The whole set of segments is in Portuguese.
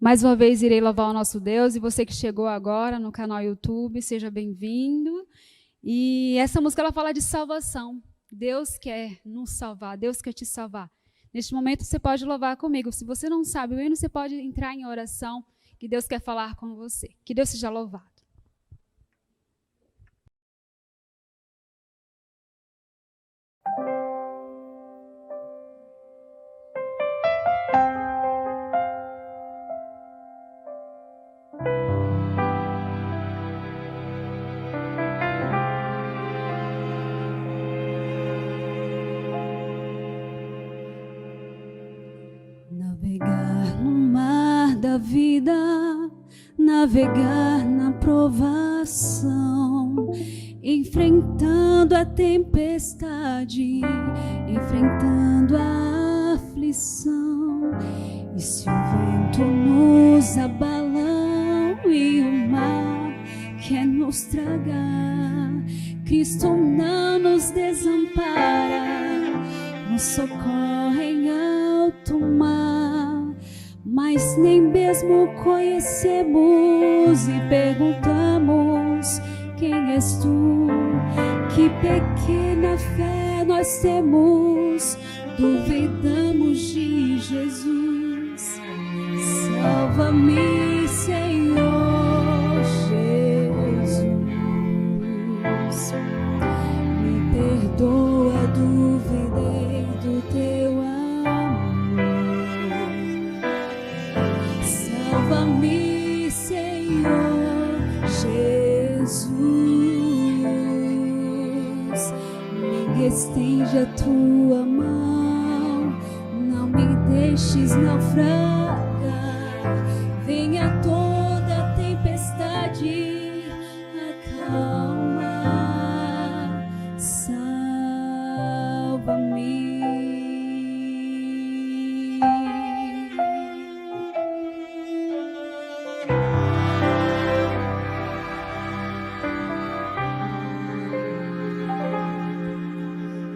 Mais uma vez irei louvar o nosso Deus, e você que chegou agora no canal YouTube, seja bem-vindo. E essa música ela fala de salvação. Deus quer nos salvar, Deus quer te salvar. Neste momento você pode louvar comigo. Se você não sabe o hino, você pode entrar em oração, que Deus quer falar com você. Que Deus seja louvado. Navegar no mar da vida, navegar na provação, enfrentando a tempestade, enfrentando a aflição. E se o vento nos abala e o mar quer nos tragar, Cristo não nos desampara, nos socorre em alto mar. Mas nem mesmo conhecemos e perguntamos: quem és tu? Que pequena fé nós temos, duvidamos de Jesus. Salva-me, Senhor Jesus, me perdoa, duvidei do teu amor. Salva-me, Senhor Jesus, me estende a tua mão, não me deixes naufragar. Venha toda tempestade, acalma, salva-me.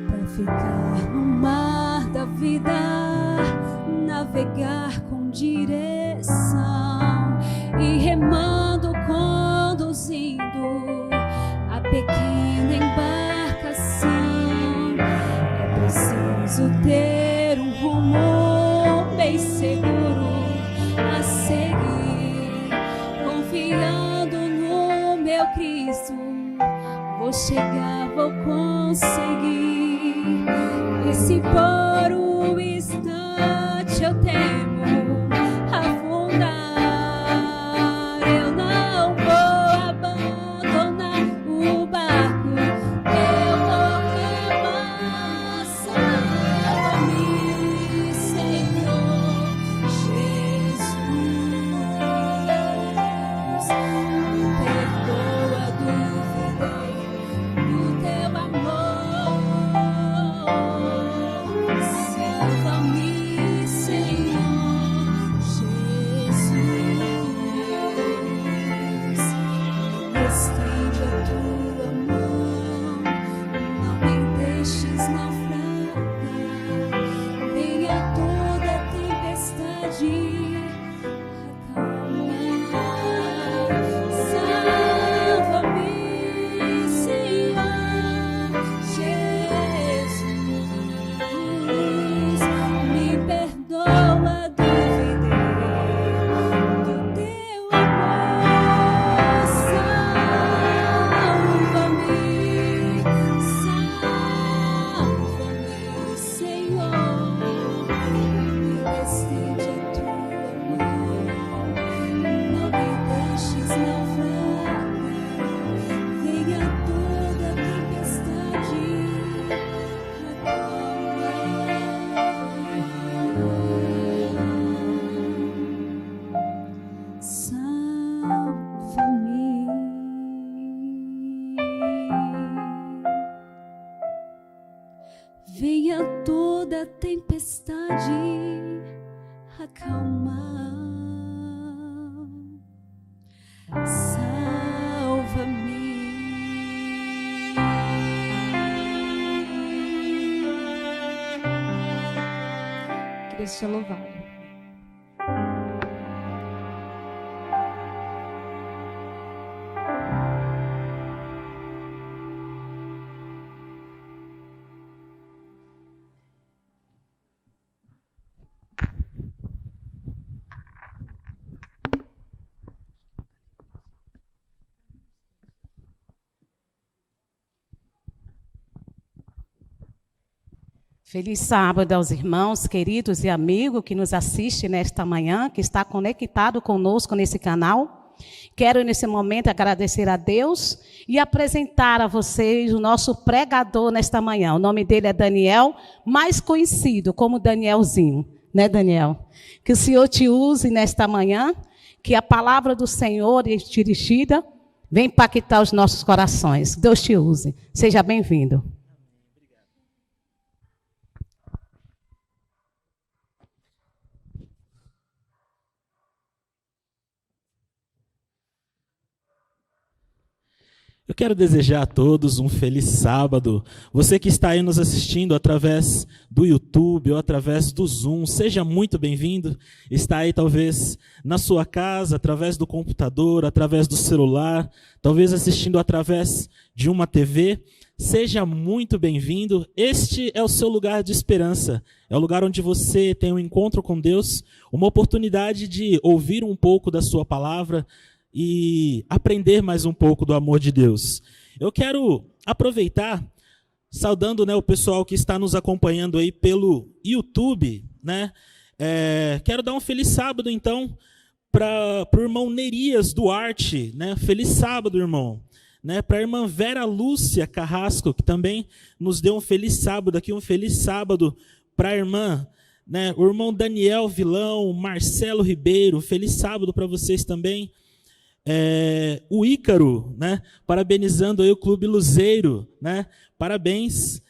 Para ficar no mar da vida, navegar com direção e remando, conduzindo a pequena embarcação. É preciso ter um rumo bem seguro a seguir, confiando no meu Cristo. Vou chegar, vou conseguir. E se por um instante eu temo afundar, eu não vou abandonar o barco, eu vou remar. Salva-me, Senhor Jesus, me perdoa, duvidei do teu amor. Salva-me, Senhor Jesus, me estende a tua mão, não me deixes naufragar. Venha toda tempestade, acalma. Salva-me, Senhor Jesus, me perdoa, duvidei do teu amor. Salva-me, Senhor, me estende a tua mão, não me deixes naufragar. Venha toda tempestade, salva-me. Venha toda tempestade, acalmar. Salva-me. Que Deus seja louvado. Feliz sábado aos irmãos, queridos e amigos que nos assistem nesta manhã, que está conectado conosco nesse canal. Quero, nesse momento, agradecer a Deus e apresentar a vocês o nosso pregador nesta manhã. O nome dele é Daniel, mais conhecido como Danielzinho. Né, Daniel? Que o Senhor te use nesta manhã, que a palavra do Senhor dirigida venha impactar os nossos corações. Deus te use. Seja bem-vindo. Eu quero desejar a todos um feliz sábado. Você que está aí nos assistindo através do YouTube ou através do Zoom, seja muito bem-vindo. Está aí talvez na sua casa, através do computador, através do celular, talvez assistindo através de uma TV. Seja muito bem-vindo. Este é o seu lugar de esperança. É o lugar onde você tem um encontro com Deus, uma oportunidade de ouvir um pouco da sua palavra, e aprender mais um pouco do amor de Deus. Eu quero aproveitar, saudando, né, o pessoal que está nos acompanhando aí pelo YouTube, né? Quero dar um feliz sábado, então, para o irmão Nerias Duarte, né? Feliz sábado, irmão. Né? Para a irmã Vera Lúcia Carrasco, que também nos deu um feliz sábado aqui, um feliz sábado para a irmã, né? O irmão Daniel Vilão, Marcelo Ribeiro, feliz sábado para vocês também. O Ícaro, né? Parabenizando aí o Clube Luzeiro, né? Parabéns.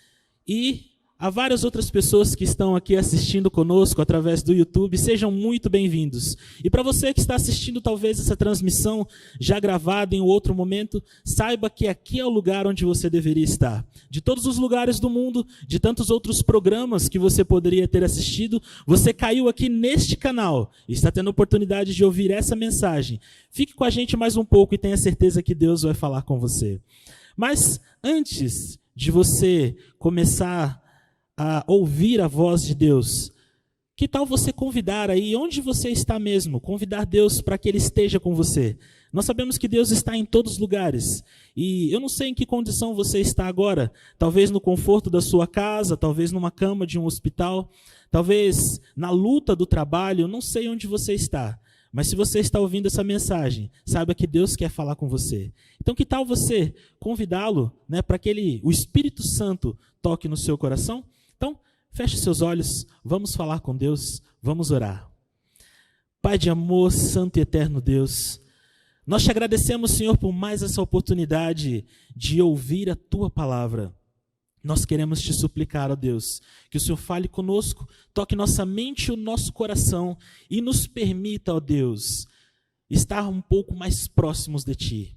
E a várias outras pessoas que estão aqui assistindo conosco através do YouTube, sejam muito bem-vindos. E para você que está assistindo talvez essa transmissão já gravada em outro momento, saiba que aqui é o lugar onde você deveria estar. De todos os lugares do mundo, de tantos outros programas que você poderia ter assistido, você caiu aqui neste canal e está tendo a oportunidade de ouvir essa mensagem. Fique com a gente mais um pouco e tenha certeza que Deus vai falar com você. Mas antes de você começar a ouvir a voz de Deus, que tal você convidar aí, onde você está mesmo, convidar Deus para que Ele esteja com você? Nós sabemos que Deus está em todos os lugares, e eu não sei em que condição você está agora, talvez no conforto da sua casa, talvez numa cama de um hospital, talvez na luta do trabalho, eu não sei onde você está. Mas se você está ouvindo essa mensagem, saiba que Deus quer falar com você. Então que tal você convidá-lo, né, para que o Espírito Santo toque no seu coração? Então, feche seus olhos, vamos falar com Deus, vamos orar. Pai de amor, santo e eterno Deus, nós te agradecemos, Senhor, por mais essa oportunidade de ouvir a Tua palavra. Nós queremos te suplicar, ó Deus, que o Senhor fale conosco, toque nossa mente e o nosso coração e nos permita, ó Deus, estar um pouco mais próximos de Ti.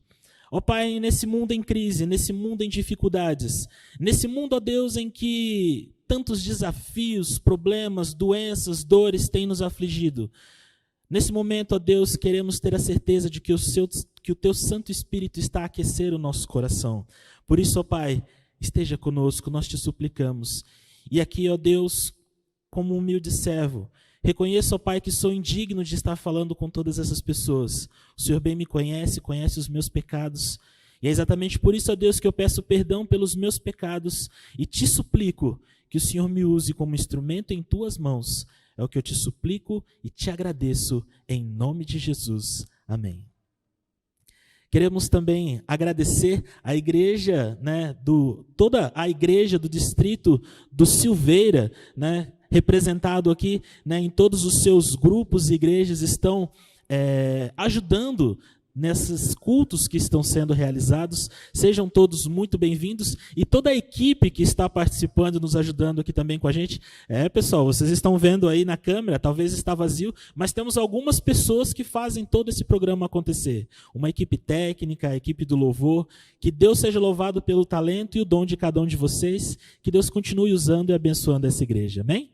Ó Pai, nesse mundo em crise, nesse mundo em dificuldades, nesse mundo, ó Deus, em que tantos desafios, problemas, doenças, dores têm nos afligido, nesse momento, ó Deus, queremos ter a certeza de que o Teu Santo Espírito está a aquecer o nosso coração. Por isso, ó Pai, esteja conosco, nós te suplicamos. E aqui, ó Deus, como humilde servo, reconheço, ó Pai, que sou indigno de estar falando com todas essas pessoas. O Senhor bem me conhece, conhece os meus pecados. E é exatamente por isso, ó Deus, que eu peço perdão pelos meus pecados e te suplico que o Senhor me use como instrumento em Tuas mãos. É o que eu te suplico e te agradeço em nome de Jesus. Amém. Queremos também agradecer a igreja, né, toda a igreja do distrito do Silveira, né, representado aqui, né, em todos os seus grupos e igrejas, estão ajudando nesses cultos que estão sendo realizados. Sejam todos muito bem-vindos. E toda a equipe que está participando e nos ajudando aqui também com a gente. Pessoal, vocês estão vendo aí na câmera, talvez está vazio, mas temos algumas pessoas que fazem todo esse programa acontecer. Uma equipe técnica, a equipe do louvor. Que Deus seja louvado pelo talento e o dom de cada um de vocês. Que Deus continue usando e abençoando essa igreja. Amém?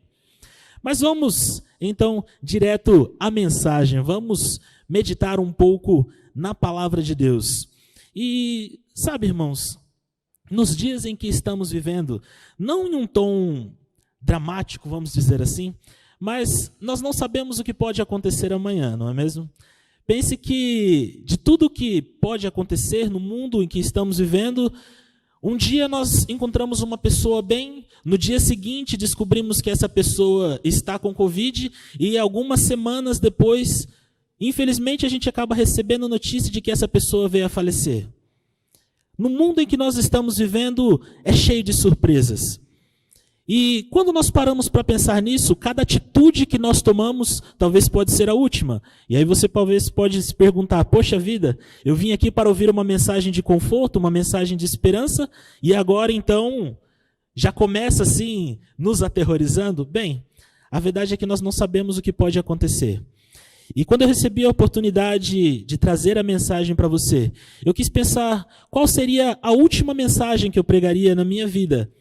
Mas vamos, então, direto à mensagem. Vamos meditar um pouco na palavra de Deus. E, sabe, irmãos, nos dias em que estamos vivendo, não em um tom dramático, vamos dizer assim, mas nós não sabemos o que pode acontecer amanhã, não é mesmo? Pense que de tudo que pode acontecer no mundo em que estamos vivendo, Um dia nós encontramos uma pessoa bem, no dia seguinte descobrimos que essa pessoa está com Covid e algumas semanas depois, infelizmente, a gente acaba recebendo notícia de que essa pessoa veio a falecer. No mundo em que nós estamos vivendo é cheio de surpresas. E quando nós paramos para pensar nisso, cada atitude que nós tomamos talvez pode ser a última. E aí você talvez pode se perguntar, poxa vida, eu vim aqui para ouvir uma mensagem de conforto, uma mensagem de esperança, e agora então já começa assim nos aterrorizando? Bem, a verdade é que nós não sabemos o que pode acontecer. E quando eu recebi a oportunidade de trazer a mensagem para você, eu quis pensar qual seria a última mensagem que eu pregaria na minha vida,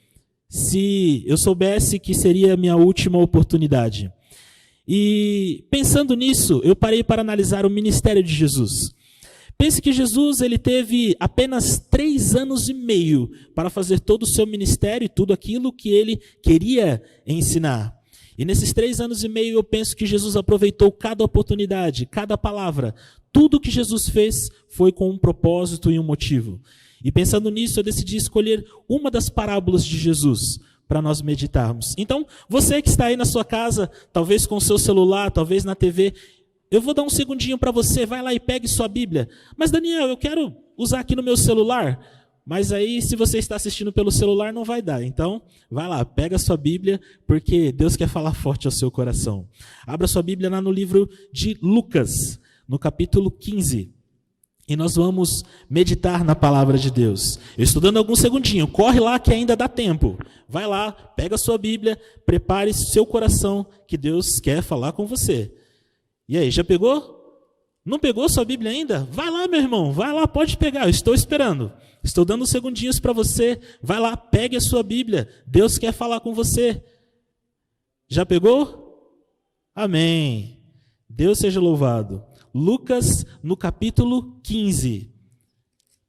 se eu soubesse que seria a minha última oportunidade. E pensando nisso, eu parei para analisar o ministério de Jesus. Pense que Jesus ele teve apenas 3 anos e meio para fazer todo o seu ministério e tudo aquilo que ele queria ensinar. E nesses 3 anos e meio eu penso que Jesus aproveitou cada oportunidade, cada palavra. Tudo que Jesus fez foi com um propósito e um motivo. E pensando nisso, eu decidi escolher uma das parábolas de Jesus para nós meditarmos. Então, você que está aí na sua casa, talvez com o seu celular, talvez na TV, eu vou dar um segundinho para você, vai lá e pegue sua Bíblia. Mas Daniel, eu quero usar aqui no meu celular. Mas aí, se você está assistindo pelo celular, não vai dar. Então, vai lá, pega a sua Bíblia, porque Deus quer falar forte ao seu coração. Abra sua Bíblia lá no livro de Lucas, no capítulo 15. E nós vamos meditar na palavra de Deus. Eu estou dando algum segundinho, corre lá que ainda dá tempo. Vai lá, pega a sua Bíblia, prepare seu coração, que Deus quer falar com você. E aí, já pegou? Não pegou sua Bíblia ainda? Vai lá, meu irmão, vai lá, pode pegar, eu estou esperando. Estou dando segundinhos para você. Vai lá, pegue a sua Bíblia. Deus quer falar com você. Já pegou? Amém. Deus seja louvado. Lucas, no capítulo 15.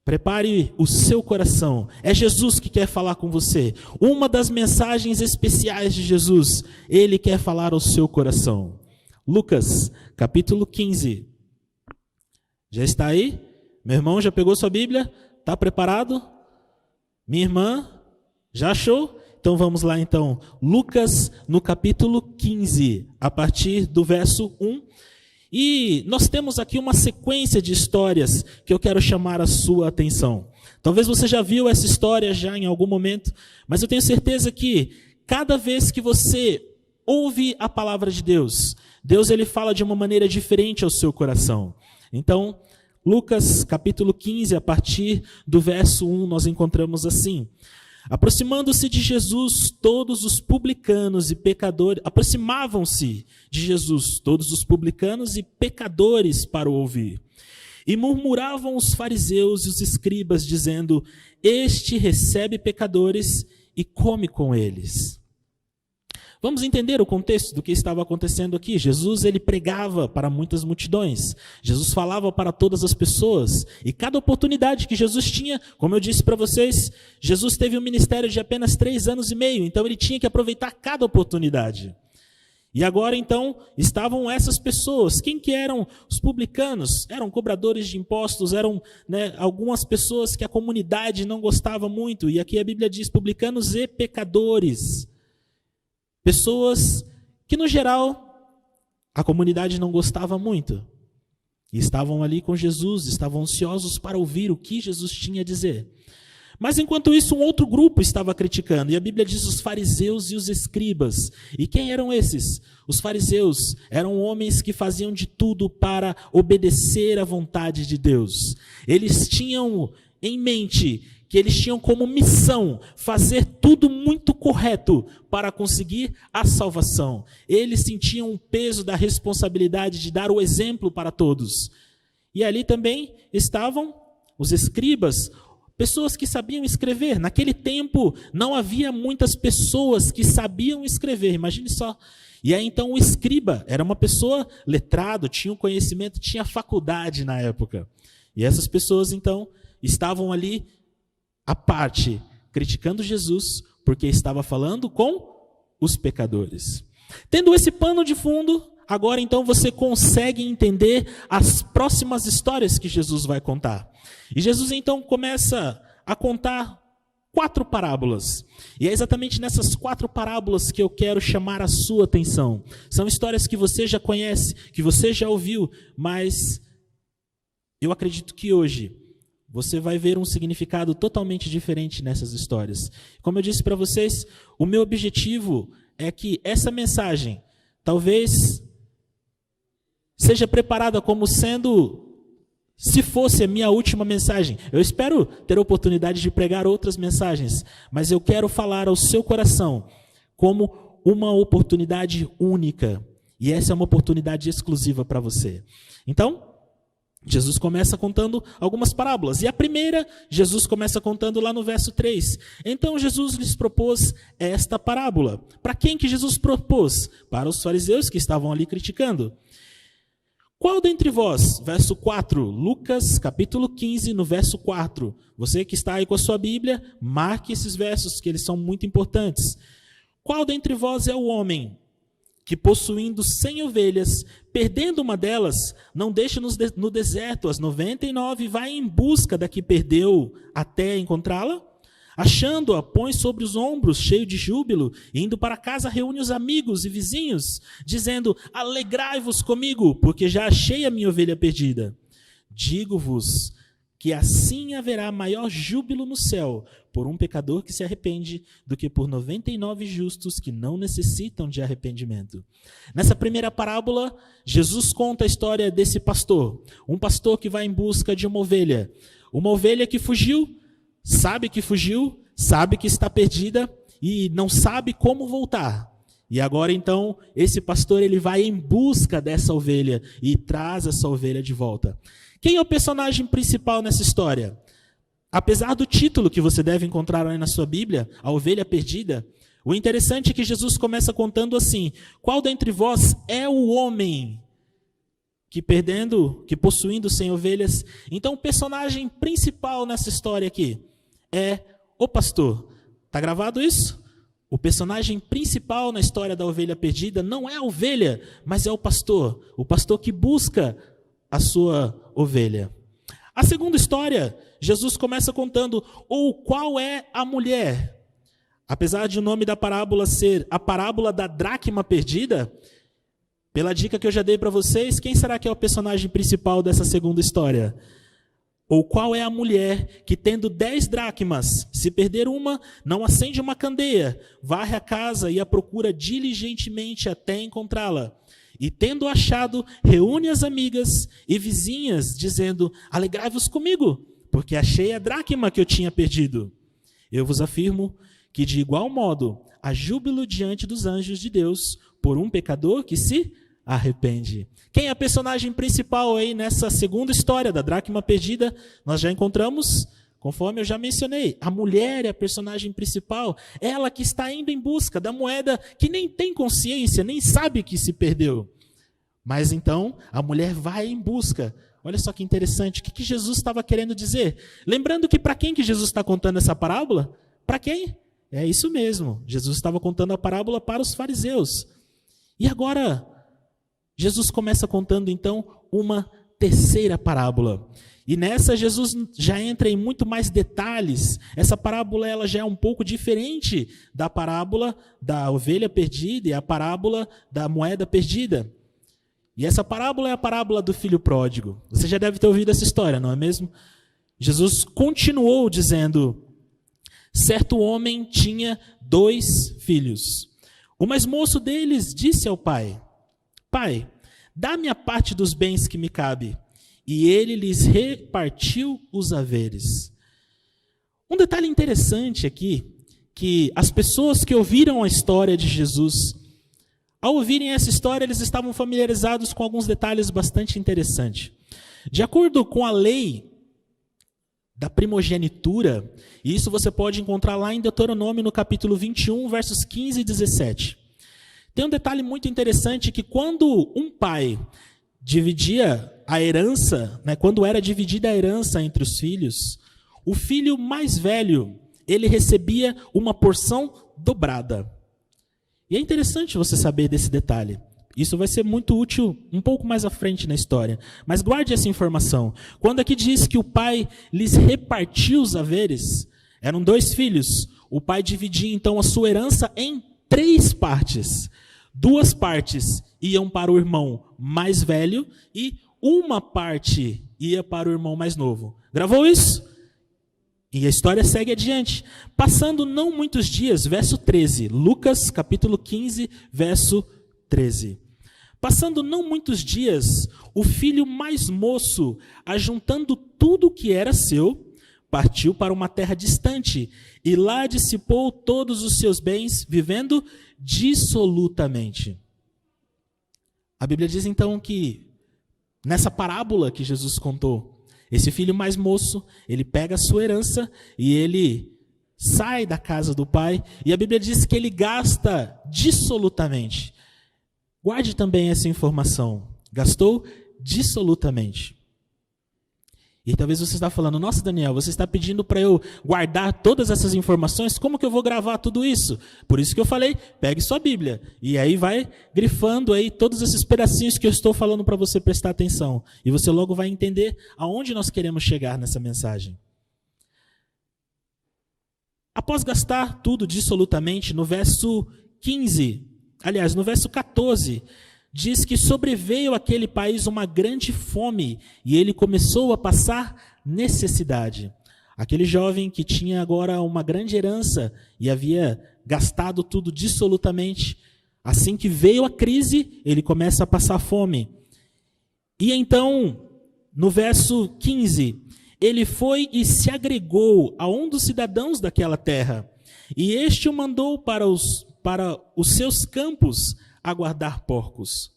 Prepare o seu coração. É Jesus que quer falar com você. Uma das mensagens especiais de Jesus. Ele quer falar ao seu coração. Lucas, capítulo 15. Já está aí? Meu irmão, já pegou sua Bíblia? Está preparado? Minha irmã, já achou? Então vamos lá então. Lucas, no capítulo 15, a partir do verso 1. E nós temos aqui uma sequência de histórias que eu quero chamar a sua atenção. Talvez você já viu essa história já em algum momento, mas eu tenho certeza que cada vez que você ouve a palavra de Deus, Deus ele fala de uma maneira diferente ao seu coração. Então, Lucas capítulo 15, a partir do verso 1, nós encontramos assim. Aproximando-se de Jesus, todos os publicanos e pecadores, aproximavam-se de Jesus, todos os publicanos e pecadores para o ouvir. E murmuravam os fariseus e os escribas, dizendo, este recebe pecadores e come com eles. Vamos entender o contexto do que estava acontecendo aqui. Jesus ele pregava para muitas multidões. Jesus falava para todas as pessoas. E cada oportunidade que Jesus tinha, como eu disse para vocês, Jesus teve um ministério de apenas 3 anos e meio. Então ele tinha que aproveitar cada oportunidade. E agora então estavam essas pessoas. Quem que eram os publicanos? Eram cobradores de impostos, eram algumas pessoas que a comunidade não gostava muito. E aqui a Bíblia diz publicanos e pecadores. Pessoas que, no geral, a comunidade não gostava muito. E estavam ali com Jesus, estavam ansiosos para ouvir o que Jesus tinha a dizer. Mas, enquanto isso, um outro grupo estava criticando. E a Bíblia diz os fariseus e os escribas. E quem eram esses? Os fariseus eram homens que faziam de tudo para obedecer à vontade de Deus. Eles tinham em mente que eles tinham como missão fazer tudo muito correto para conseguir a salvação. Eles sentiam o peso da responsabilidade de dar o exemplo para todos. E ali também estavam os escribas, pessoas que sabiam escrever. Naquele tempo não havia muitas pessoas que sabiam escrever, imagine só. E aí então o escriba era uma pessoa letrado, tinha um conhecimento, tinha faculdade na época. E essas pessoas então estavam ali à parte, criticando Jesus, porque estava falando com os pecadores. Tendo esse pano de fundo, agora então você consegue entender as próximas histórias que Jesus vai contar. E Jesus então começa a contar 4 parábolas. E é exatamente nessas 4 parábolas que eu quero chamar a sua atenção. São histórias que você já conhece, que você já ouviu, mas eu acredito que hoje você vai ver um significado totalmente diferente nessas histórias. Como eu disse para vocês, o meu objetivo é que essa mensagem talvez seja preparada como sendo, se fosse a minha última mensagem. Eu espero ter a oportunidade de pregar outras mensagens, mas eu quero falar ao seu coração como uma oportunidade única. E essa é uma oportunidade exclusiva para você. Então, Jesus começa contando algumas parábolas. E a primeira, Jesus começa contando lá no verso 3. Então Jesus lhes propôs esta parábola. Para quem que Jesus propôs? Para os fariseus que estavam ali criticando. Qual dentre vós, verso 4, Lucas capítulo 15, no verso 4. Você que está aí com a sua Bíblia, marque esses versos, que eles são muito importantes. Qual dentre vós é o homem que, possuindo 100 ovelhas, perdendo uma delas, não deixa no deserto as 99 e vai em busca da que perdeu até encontrá-la? Achando-a, põe sobre os ombros, cheio de júbilo, e indo para casa reúne os amigos e vizinhos, dizendo: alegrai-vos comigo, porque já achei a minha ovelha perdida. Digo-vos que assim haverá maior júbilo no céu por um pecador que se arrepende do que por 99 justos que não necessitam de arrependimento. Nessa primeira parábola, Jesus conta a história desse pastor, um pastor que vai em busca de uma ovelha que fugiu, sabe que está perdida e não sabe como voltar. E agora então, esse pastor ele vai em busca dessa ovelha e traz essa ovelha de volta. Quem é o personagem principal nessa história? Apesar do título que você deve encontrar aí na sua Bíblia, a ovelha perdida, o interessante é que Jesus começa contando assim: qual dentre vós é o homem que possuindo 100 ovelhas? Então o personagem principal nessa história aqui é o pastor. Está gravado isso? O personagem principal na história da ovelha perdida não é a ovelha, mas é o pastor que busca a sua ovelha. A segunda história, Jesus começa contando, ou qual é a mulher? Apesar de o nome da parábola ser a parábola da dracma perdida, pela dica que eu já dei para vocês, quem será que é o personagem principal dessa segunda história? Ou qual é a mulher que, tendo 10 dracmas, se perder uma, não acende uma candeia, varre a casa e a procura diligentemente até encontrá-la? E tendo achado, reúne as amigas e vizinhas, dizendo: alegrai-vos comigo, porque achei a dracma que eu tinha perdido. Eu vos afirmo que, de igual modo, há júbilo diante dos anjos de Deus por um pecador que se arrepende. Quem é a personagem principal aí nessa segunda história da dracma perdida? Nós já encontramos, conforme eu já mencionei, a mulher é a personagem principal, ela que está indo em busca da moeda, que nem tem consciência, nem sabe que se perdeu. Mas então, a mulher vai em busca. Olha só que interessante, o que Jesus estava querendo dizer? Lembrando que para quem que Jesus está contando essa parábola? Para quem? É isso mesmo, Jesus estava contando a parábola para os fariseus. E agora, Jesus começa contando então uma terceira parábola. E nessa Jesus já entra em muito mais detalhes. Essa parábola ela já é um pouco diferente da parábola da ovelha perdida e a parábola da moeda perdida. E essa parábola é a parábola do filho pródigo. Você já deve ter ouvido essa história, não é mesmo? Jesus continuou dizendo: certo homem tinha 2 filhos. O mais moço deles disse ao pai: Pai, dá-me a parte dos bens que me cabe. E ele lhes repartiu os haveres. Um detalhe interessante aqui, que as pessoas que ouviram a história de Jesus, ao ouvirem essa história, eles estavam familiarizados com alguns detalhes bastante interessantes. De acordo com a lei da primogenitura, e isso você pode encontrar lá em Deuteronômio, no capítulo 21, versos 15 e 17. Tem um detalhe muito interessante que quando um pai dividia a herança, quando era dividida a herança entre os filhos, o filho mais velho, ele recebia uma porção dobrada. E é interessante você saber desse detalhe. Isso vai ser muito útil um pouco mais à frente na história. Mas guarde essa informação. Quando aqui diz que o pai lhes repartiu os haveres, Eram 2 filhos. O pai dividia então a sua herança em 3 partes. 2 partes iam para o irmão mais velho e uma parte ia para o irmão mais novo. Gravou isso? E a história segue adiante. Passando não muitos dias, verso 13. Lucas, capítulo 15, verso 13. Passando não muitos dias, o filho mais moço, ajuntando tudo o que era seu, partiu para uma terra distante e lá dissipou todos os seus bens, vivendo dissolutamente. A Bíblia diz então que, nessa parábola que Jesus contou, esse filho mais moço, ele pega a sua herança e ele sai da casa do pai, e a Bíblia diz que ele gasta dissolutamente. Guarde também essa informação. Gastou dissolutamente. E talvez você está falando, nossa, Daniel, você está pedindo para eu guardar todas essas informações? Como que eu vou gravar tudo isso? Por isso que eu falei, pegue sua Bíblia. E aí vai grifando aí todos esses pedacinhos que eu estou falando para você prestar atenção. E você logo vai entender aonde nós queremos chegar nessa mensagem. Após gastar tudo dissolutamente, no verso 15, aliás, no verso 14, diz que sobreveio àquele país uma grande fome e ele começou a passar necessidade. Aquele jovem que tinha agora uma grande herança e havia gastado tudo dissolutamente, assim que veio a crise, ele começa a passar fome. E então, no verso 15, ele foi e se agregou a um dos cidadãos daquela terra, e este o mandou para os seus campos a guardar porcos.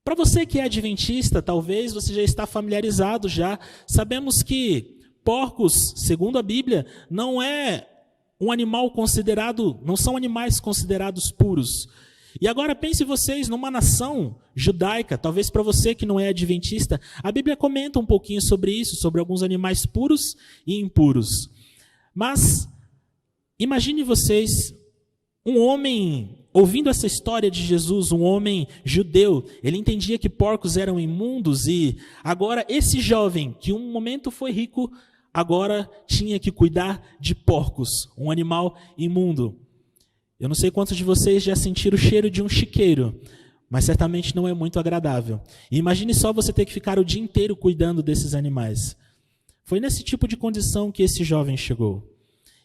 Para você que é adventista, talvez você já está familiarizado já. Sabemos que porcos, segundo a Bíblia, não é um animal considerado, não são animais considerados puros. E agora pense vocês numa nação judaica, talvez para você que não é adventista, a Bíblia comenta um pouquinho sobre isso, sobre alguns animais puros e impuros. Mas imagine vocês um homem, ouvindo essa história de Jesus, um homem judeu, ele entendia que porcos eram imundos e agora esse jovem, que um momento foi rico, agora tinha que cuidar de porcos, um animal imundo. Eu não sei quantos de vocês já sentiram o cheiro de um chiqueiro, mas certamente não é muito agradável. E imagine só você ter que ficar o dia inteiro cuidando desses animais. Foi nesse tipo de condição que esse jovem chegou.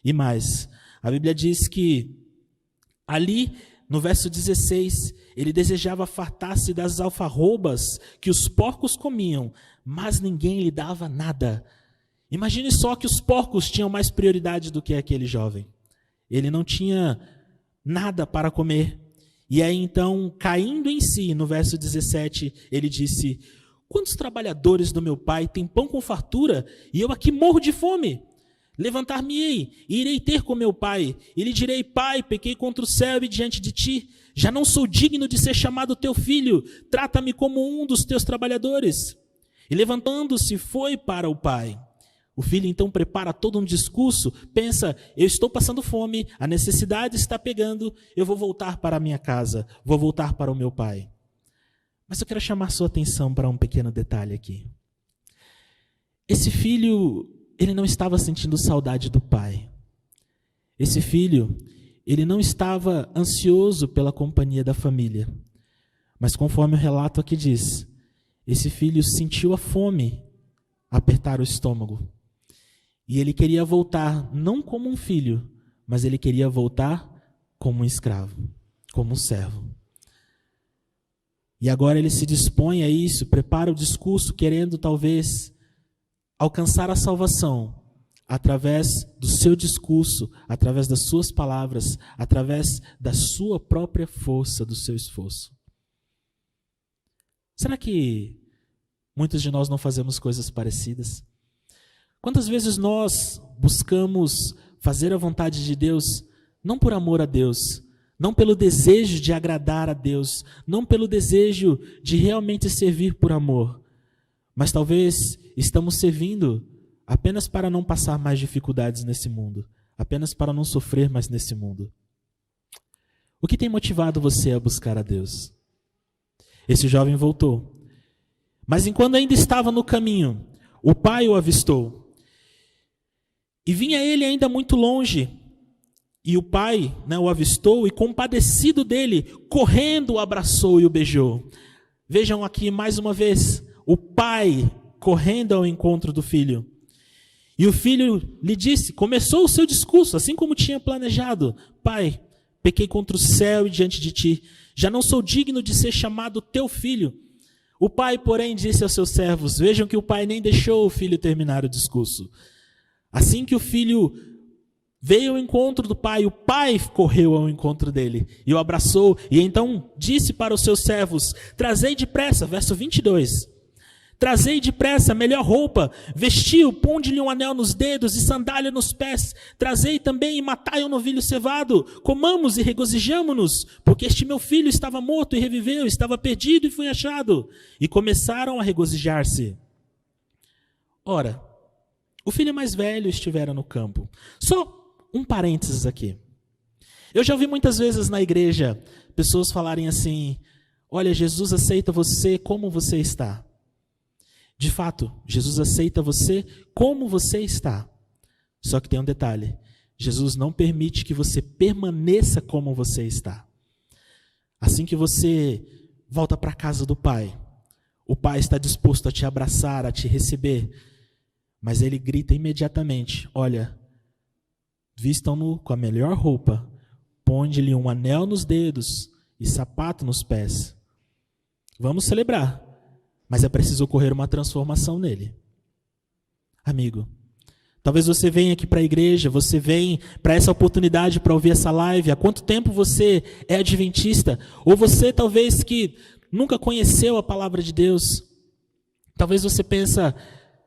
E mais, a Bíblia diz que ali, no verso 16, ele desejava fartar-se das alfarrobas que os porcos comiam, mas ninguém lhe dava nada. Imagine só que os porcos tinham mais prioridade do que aquele jovem. Ele não tinha nada para comer. E aí então, caindo em si, no verso 17, ele disse: quantos trabalhadores do meu pai têm pão com fartura, e eu aqui morro de fome? Levantar-me-ei, e irei ter com meu pai, e lhe direi: pai, pequei contra o céu e diante de ti, já não sou digno de ser chamado teu filho, trata-me como um dos teus trabalhadores. E levantando-se, foi para o pai. O filho então prepara todo um discurso, pensa: eu estou passando fome, a necessidade está pegando, eu vou voltar para a minha casa, vou voltar para o meu pai. Mas eu quero chamar sua atenção para um pequeno detalhe aqui. Esse filho, ele não estava sentindo saudade do pai. Esse filho, ele não estava ansioso pela companhia da família. Mas conforme o relato aqui diz, esse filho sentiu a fome apertar o estômago. E ele queria voltar não como um filho, mas ele queria voltar como um escravo, como um servo. E agora ele se dispõe a isso, prepara o discurso, querendo talvez alcançar a salvação através do seu discurso, através das suas palavras, através da sua própria força, do seu esforço. Será que muitos de nós não fazemos coisas parecidas? Quantas vezes nós buscamos fazer a vontade de Deus, não por amor a Deus, não pelo desejo de agradar a Deus, não pelo desejo de realmente servir por amor, mas talvez estamos servindo apenas para não passar mais dificuldades nesse mundo, apenas para não sofrer mais nesse mundo. O que tem motivado você a buscar a Deus? Esse jovem voltou, mas enquanto ainda estava no caminho, o pai o avistou. E vinha ele ainda muito longe, e o pai, o avistou, e compadecido dele, correndo o abraçou e o beijou. Vejam aqui mais uma vez, o pai correndo ao encontro do filho. E o filho lhe disse, começou o seu discurso, assim como tinha planejado: Pai, pequei contra o céu e diante de ti, já não sou digno de ser chamado teu filho. O pai, porém, disse aos seus servos, vejam que o pai nem deixou o filho terminar o discurso. Assim que o filho veio ao encontro do pai, o pai correu ao encontro dele e o abraçou, e então disse para os seus servos, trazei depressa, verso 22, trazei depressa a melhor roupa, vestiu, ponde-lhe um anel nos dedos e sandália nos pés, trazei também e matai um novilho cevado, comamos e regozijamo-nos, porque este meu filho estava morto e reviveu, estava perdido e foi achado. E começaram a regozijar-se. Ora, o filho mais velho estivera no campo. Só um parênteses aqui. Eu já ouvi muitas vezes na igreja pessoas falarem assim, olha, Jesus aceita você como você está. De fato, Jesus aceita você como você está. Só que tem um detalhe. Jesus não permite que você permaneça como você está. Assim que você volta para a casa do Pai, o Pai está disposto a te abraçar, a te receber, mas ele grita imediatamente, olha, vistam-no com a melhor roupa, ponde-lhe um anel nos dedos e sapato nos pés. Vamos celebrar. Mas é preciso ocorrer uma transformação nele. Amigo, talvez você venha aqui para a igreja, você vem para essa oportunidade para ouvir essa live. Há quanto tempo você é adventista? Ou você talvez que nunca conheceu a palavra de Deus. Talvez você pensa,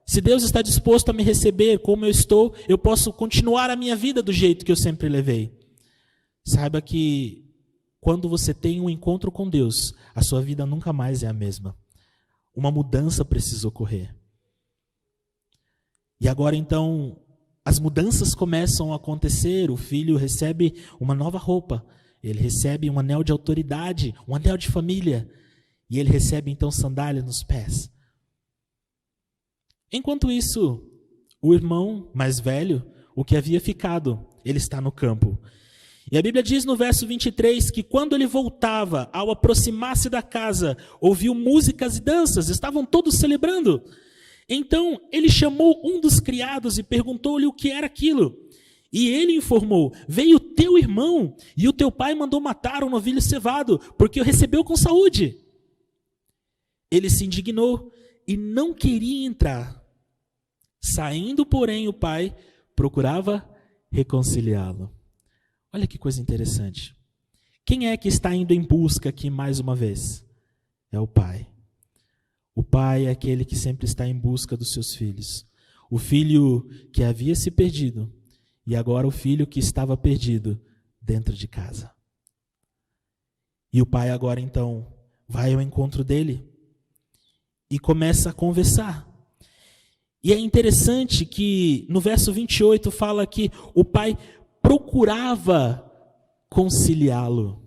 se Deus está disposto a me receber como eu estou, eu posso continuar a minha vida do jeito que eu sempre levei. Saiba que quando você tem um encontro com Deus, a sua vida nunca mais é a mesma. Uma mudança precisa ocorrer. E agora então, as mudanças começam a acontecer, o filho recebe uma nova roupa, ele recebe um anel de autoridade, um anel de família, e ele recebe então sandália nos pés. Enquanto isso, o irmão mais velho, o que havia ficado, ele está no campo. E a Bíblia diz no verso 23 que quando ele voltava, ao aproximar-se da casa, ouviu músicas e danças, estavam todos celebrando. Então ele chamou um dos criados e perguntou-lhe o que era aquilo. E ele informou, veio teu irmão e o teu pai mandou matar um novilho cevado, porque o recebeu com saúde. Ele se indignou e não queria entrar. Saindo, porém, o pai procurava reconciliá-lo. Olha que coisa interessante. Quem é que está indo em busca aqui mais uma vez? É o pai. O pai é aquele que sempre está em busca dos seus filhos. O filho que havia se perdido e agora o filho que estava perdido dentro de casa. E o pai agora então vai ao encontro dele e começa a conversar. E é interessante que no verso 28 fala que o pai procurava conciliá-lo.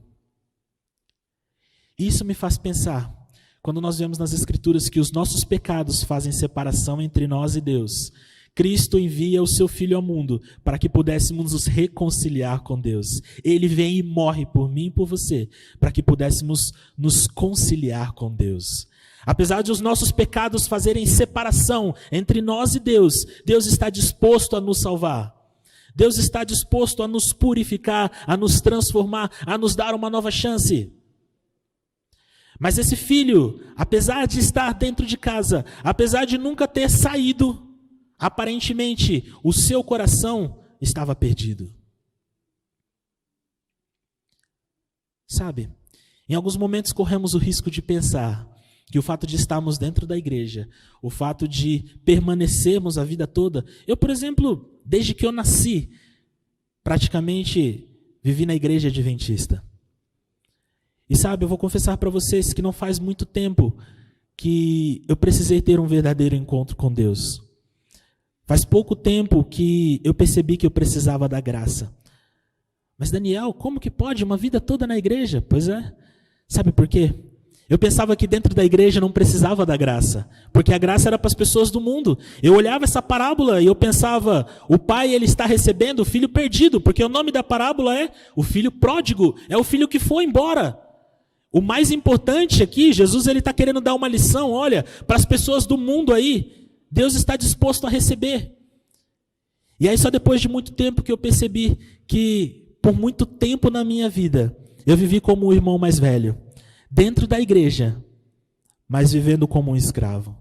Isso me faz pensar, quando nós vemos nas Escrituras que os nossos pecados fazem separação entre nós e Deus, Cristo envia o seu Filho ao mundo para que pudéssemos nos reconciliar com Deus. Ele vem e morre por mim e por você, para que pudéssemos nos conciliar com Deus. Apesar de os nossos pecados fazerem separação entre nós e Deus, Deus está disposto a nos salvar. Deus está disposto a nos purificar, a nos transformar, a nos dar uma nova chance. Mas esse filho, apesar de estar dentro de casa, apesar de nunca ter saído, aparentemente o seu coração estava perdido. Sabe, em alguns momentos corremos o risco de pensar que o fato de estarmos dentro da igreja, o fato de permanecermos a vida toda... Eu, por exemplo, desde que eu nasci, praticamente vivi na igreja adventista. E sabe, eu vou confessar para vocês que não faz muito tempo que eu precisei ter um verdadeiro encontro com Deus. Faz pouco tempo que eu percebi que eu precisava da graça. Mas Daniel, como que pode uma vida toda na igreja? Pois é. Sabe por quê? Eu pensava que dentro da igreja não precisava da graça, porque a graça era para as pessoas do mundo. Eu olhava essa parábola e eu pensava, o pai ele está recebendo o filho perdido, porque o nome da parábola é o filho pródigo, é o filho que foi embora. O mais importante aqui, Jesus ele está querendo dar uma lição, olha, para as pessoas do mundo aí, Deus está disposto a receber. E aí só depois de muito tempo que eu percebi que por muito tempo na minha vida, eu vivi como o irmão mais velho. Dentro da igreja, mas vivendo como um escravo.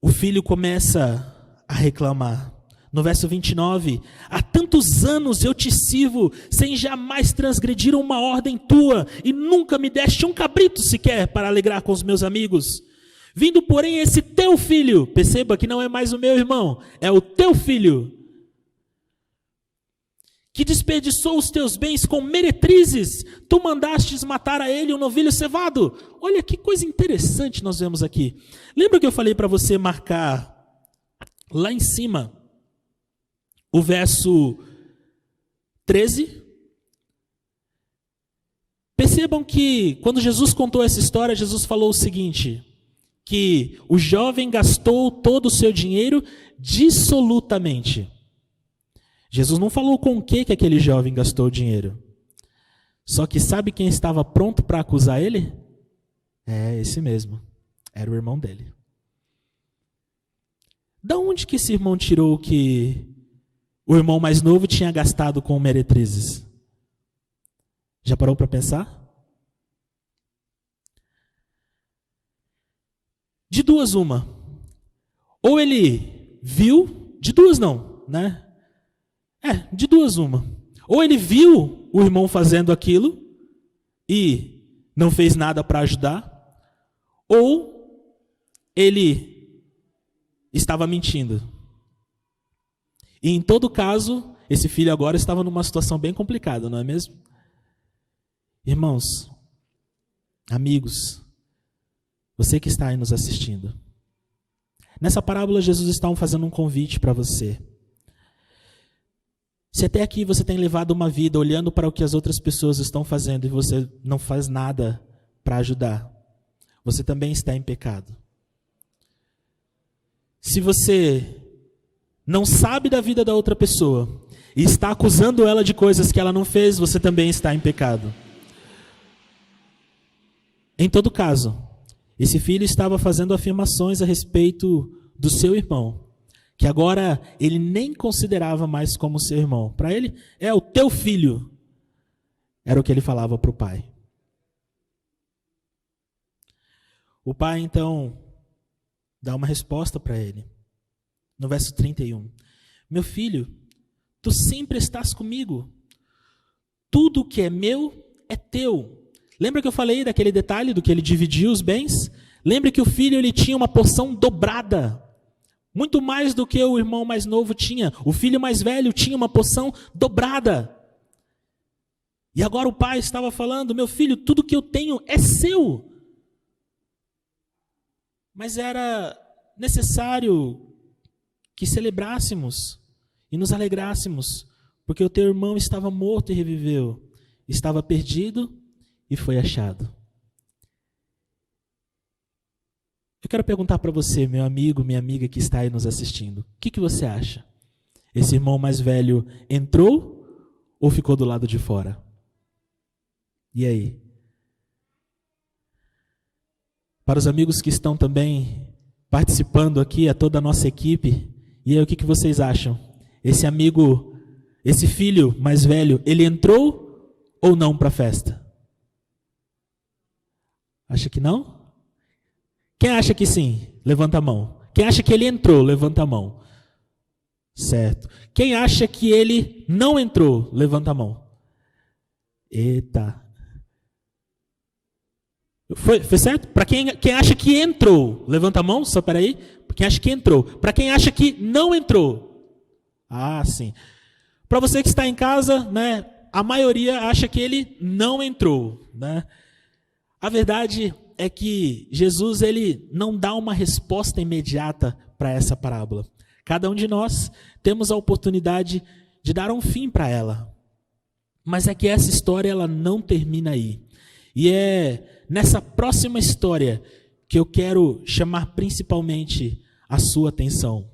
O filho começa a reclamar. No verso 29, há tantos anos eu te sirvo, sem jamais transgredir uma ordem tua, e nunca me deste um cabrito sequer para alegrar com os meus amigos. Vindo, porém, esse teu filho, perceba que não é mais o meu irmão, é o teu filho, que desperdiçou os teus bens com meretrizes, tu mandastes matar a ele um novilho cevado. Olha que coisa interessante nós vemos aqui. Lembra que eu falei para você marcar lá em cima o verso 13? Percebam que quando Jesus contou essa história, Jesus falou o seguinte, que o jovem gastou todo o seu dinheiro dissolutamente. Jesus não falou com o que aquele jovem gastou o dinheiro. Só que sabe quem estava pronto para acusar ele? É esse mesmo. Era o irmão dele. Da onde que esse irmão tirou que o irmão mais novo tinha gastado com meretrizes? Já parou para pensar? De duas uma. Ou ele viu, de duas não, né? De duas uma. Ou ele viu o irmão fazendo aquilo e não fez nada para ajudar, ou ele estava mentindo. E em todo caso, esse filho agora estava numa situação bem complicada, não é mesmo? Irmãos, amigos, você que está aí nos assistindo, nessa parábola Jesus está fazendo um convite para você. Se até aqui você tem levado uma vida olhando para o que as outras pessoas estão fazendo e você não faz nada para ajudar, você também está em pecado. Se você não sabe da vida da outra pessoa e está acusando ela de coisas que ela não fez, você também está em pecado. Em todo caso, esse filho estava fazendo afirmações a respeito do seu irmão, que agora ele nem considerava mais como seu irmão. Para ele, é o teu filho. Era o que ele falava para o pai. O pai, então, dá uma resposta para ele. No verso 31. Meu filho, tu sempre estás comigo. Tudo que é meu é teu. Lembra que eu falei daquele detalhe do que ele dividiu os bens? Lembra que o filho ele tinha uma porção dobrada. Muito mais do que o irmão mais novo tinha. O filho mais velho tinha uma porção dobrada. E agora o pai estava falando, meu filho, tudo que eu tenho é seu. Mas era necessário que celebrássemos e nos alegrássemos, porque o teu irmão estava morto e reviveu. Estava perdido e foi achado. Eu quero perguntar para você, meu amigo, minha amiga que está aí nos assistindo, o que você acha? Esse irmão mais velho entrou ou ficou do lado de fora? E aí? Para os amigos que estão também participando aqui, a toda a nossa equipe, e aí o que vocês acham? Esse amigo, esse filho mais velho, ele entrou ou não para a festa? Acha que não? Quem acha que sim? Levanta a mão. Quem acha que ele entrou? Levanta a mão. Certo. Quem acha que ele não entrou? Levanta a mão. Eita. Foi certo? Para quem acha que entrou? Levanta a mão, só para aí. Quem acha que entrou? Para quem acha que não entrou? Ah, sim. Para você que está em casa, né, a maioria acha que ele não entrou, né? A verdade é que Jesus ele não dá uma resposta imediata para essa parábola. Cada um de nós temos a oportunidade de dar um fim para ela. Mas é que essa história ela não termina aí. E é nessa próxima história que eu quero chamar principalmente a sua atenção.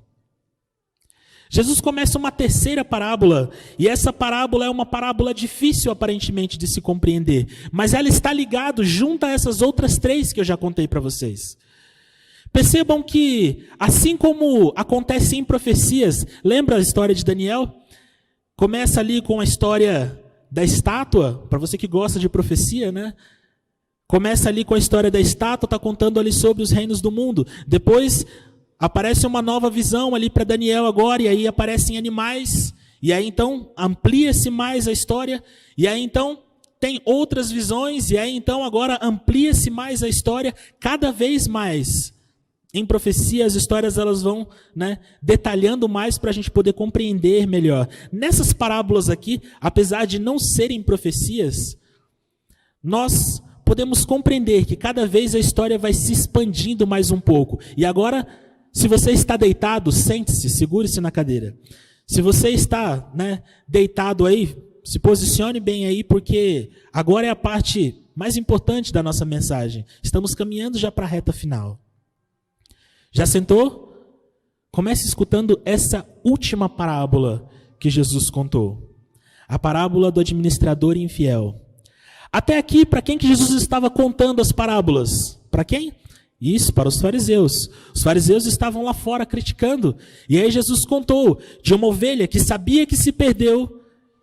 Jesus começa uma terceira parábola, e essa parábola é uma parábola difícil aparentemente de se compreender, mas ela está ligada junto a essas outras três que eu já contei para vocês. Percebam que, assim como acontece em profecias, lembra a história de Daniel? Começa ali com a história da estátua, para você que gosta de profecia, né? Começa ali com a história da estátua, está contando ali sobre os reinos do mundo. Depois aparece uma nova visão ali para Daniel agora, e aí aparecem animais, e aí então amplia-se mais a história, e aí então tem outras visões, e aí então agora amplia-se mais a história, cada vez mais. Em profecia, as histórias elas vão, né, detalhando mais para a gente poder compreender melhor. Nessas parábolas aqui, apesar de não serem profecias, nós podemos compreender que cada vez a história vai se expandindo mais um pouco. E agora, se você está deitado, sente-se, segure-se na cadeira. Se você está, né, deitado aí, se posicione bem aí, porque agora é a parte mais importante da nossa mensagem. Estamos caminhando já para a reta final. Já sentou? Comece escutando essa última parábola que Jesus contou. A parábola do administrador infiel. Até aqui, para quem que Jesus estava contando as parábolas? Para quem? Isso, para os fariseus. Os fariseus estavam lá fora criticando. E aí Jesus contou de uma ovelha que sabia que se perdeu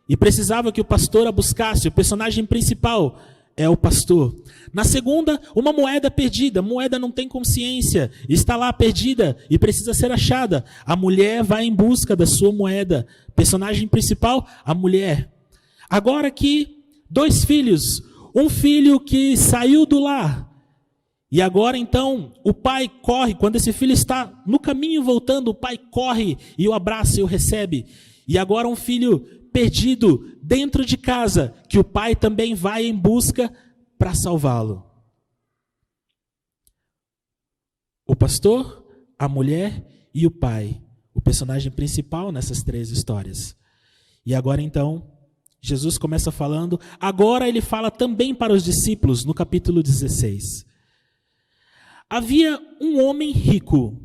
e precisava que o pastor a buscasse. O personagem principal é o pastor. Na segunda, uma moeda perdida. A moeda não tem consciência, está lá perdida e precisa ser achada. A mulher vai em busca da sua moeda. Personagem principal, a mulher. Agora aqui, 2 filhos. Um filho que saiu do lar. E agora então, o pai corre. Quando esse filho está no caminho voltando, o pai corre e o abraça e o recebe. E agora um filho perdido dentro de casa, que o pai também vai em busca para salvá-lo. O pastor, a mulher e o pai, o personagem principal nessas 3 histórias. E agora então, Jesus começa falando, agora ele fala também para os discípulos, no capítulo 16. Havia um homem rico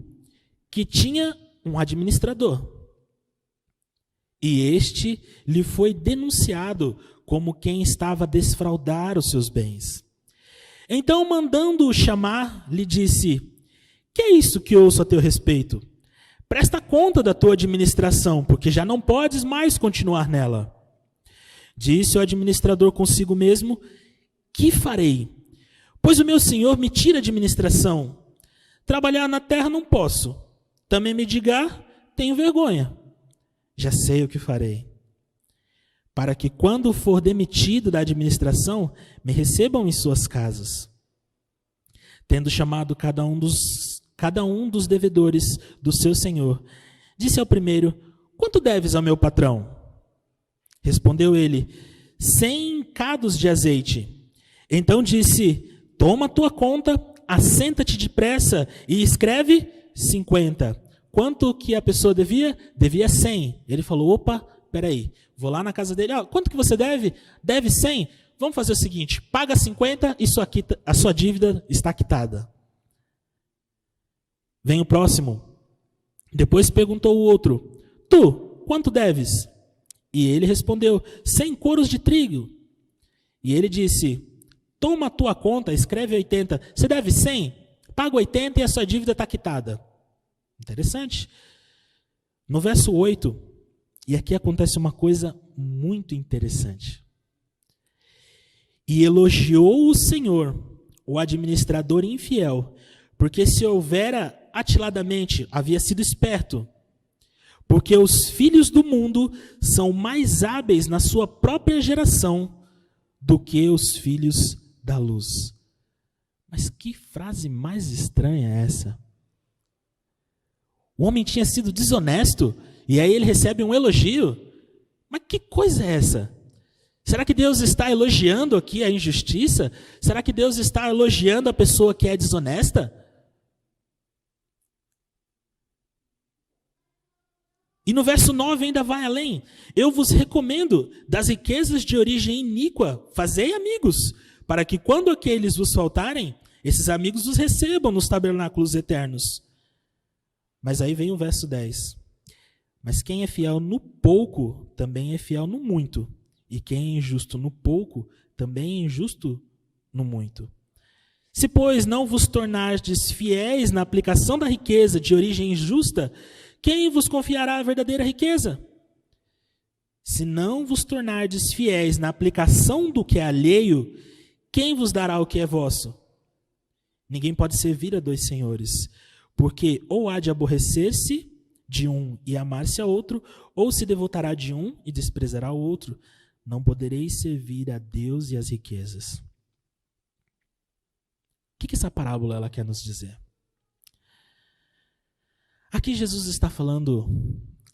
que tinha um administrador. E este lhe foi denunciado como quem estava a desfraudar os seus bens. Então, mandando-o chamar, lhe disse, que é isso que ouço a teu respeito? Presta conta da tua administração, porque já não podes mais continuar nela. Disse o administrador consigo mesmo, que farei? Pois o meu senhor me tira a administração. Trabalhar na terra não posso. Também me digar, tenho vergonha. Já sei o que farei. Para que quando for demitido da administração, me recebam em suas casas. Tendo chamado cada um dos devedores do seu senhor, disse ao primeiro, quanto deves ao meu patrão? Respondeu ele, 100 cados de azeite. Então disse, toma a tua conta, assenta-te depressa e escreve 50. Quanto que a pessoa devia? Devia 100. Ele falou, opa, peraí, vou lá na casa dele, quanto que você deve? Deve 100? Vamos fazer o seguinte, paga 50 e a sua dívida está quitada. Vem o próximo. Depois perguntou o outro, tu, quanto deves? E ele respondeu, 100 coros de trigo. E ele disse, toma a tua conta, escreve 80. Você deve 100? Paga 80 e a sua dívida está quitada. Interessante. No verso 8, e aqui acontece uma coisa muito interessante. E elogiou o Senhor, o administrador infiel, porque se houvera atiladamente, havia sido esperto, porque os filhos do mundo são mais hábeis na sua própria geração do que os filhos da luz. Mas que frase mais estranha é essa? O homem tinha sido desonesto e aí ele recebe um elogio? Mas que coisa é essa? Será que Deus está elogiando aqui a injustiça? Será que Deus está elogiando a pessoa que é desonesta? E no verso 9 ainda vai além. Eu vos recomendo, das riquezas de origem iníqua, fazei amigos, para que quando aqueles vos faltarem, esses amigos os recebam nos tabernáculos eternos. Mas aí vem o verso 10. Mas quem é fiel no pouco, também é fiel no muito. E quem é injusto no pouco, também é injusto no muito. Se, pois, não vos tornardes fiéis na aplicação da riqueza de origem injusta, quem vos confiará a verdadeira riqueza? Se não vos tornardes fiéis na aplicação do que é alheio, quem vos dará o que é vosso? Ninguém pode servir a dois senhores, porque ou há de aborrecer-se de um e amar-se a outro, ou se devotará de um e desprezará o outro. Não podereis servir a Deus e as riquezas. O que essa parábola ela quer nos dizer? Aqui Jesus está falando,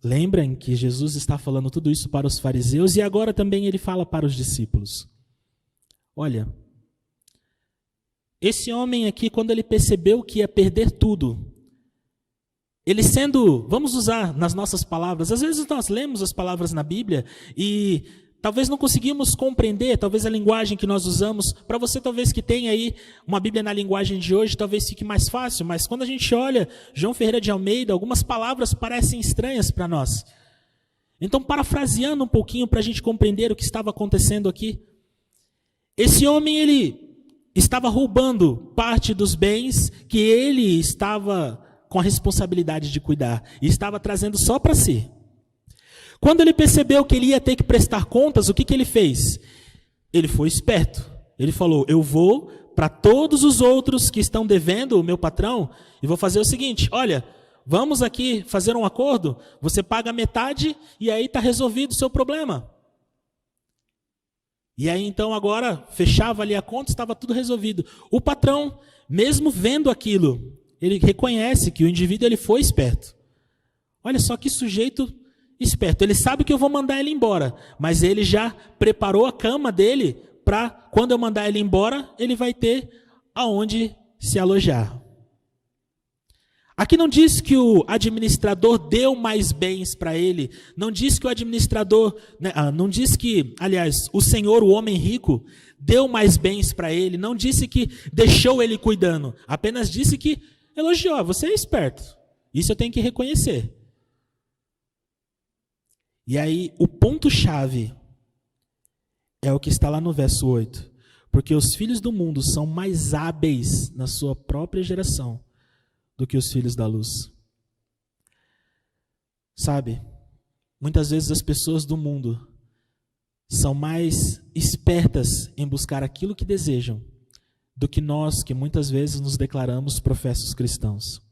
lembrem que Jesus está falando tudo isso para os fariseus e agora também ele fala para os discípulos. Olha, esse homem aqui, quando ele percebeu que ia perder tudo, ele sendo, vamos usar nas nossas palavras, às vezes nós lemos as palavras na Bíblia e talvez não conseguimos compreender, talvez a linguagem que nós usamos, para você talvez que tenha aí uma Bíblia na linguagem de hoje, talvez fique mais fácil, mas quando a gente olha João Ferreira de Almeida, algumas palavras parecem estranhas para nós. Então, parafraseando um pouquinho para a gente compreender o que estava acontecendo aqui, esse homem, ele estava roubando parte dos bens que ele estava com a responsabilidade de cuidar, e estava trazendo só para si. Quando ele percebeu que ele ia ter que prestar contas, o que ele fez? Ele foi esperto. Ele falou, eu vou para todos os outros que estão devendo o meu patrão, e vou fazer o seguinte, olha, vamos aqui fazer um acordo, você paga metade e aí está resolvido o seu problema. E aí então agora fechava ali a conta, estava tudo resolvido. O patrão, mesmo vendo aquilo, ele reconhece que o indivíduo ele foi esperto. Olha só que sujeito esperto. Ele sabe que eu vou mandar ele embora, mas ele já preparou a cama dele para, quando eu mandar ele embora, ele vai ter aonde se alojar. Aqui não diz que o administrador deu mais bens para ele, não diz que o administrador, não diz que, aliás, o senhor, o homem rico, deu mais bens para ele, não disse que deixou ele cuidando, apenas disse que elogiou, você é esperto, isso eu tenho que reconhecer. E aí, o ponto-chave é o que está lá no verso 8. Porque os filhos do mundo são mais hábeis na sua própria geração do que os filhos da luz. Sabe, muitas vezes as pessoas do mundo são mais espertas em buscar aquilo que desejam do que nós, que muitas vezes nos declaramos professos cristãos.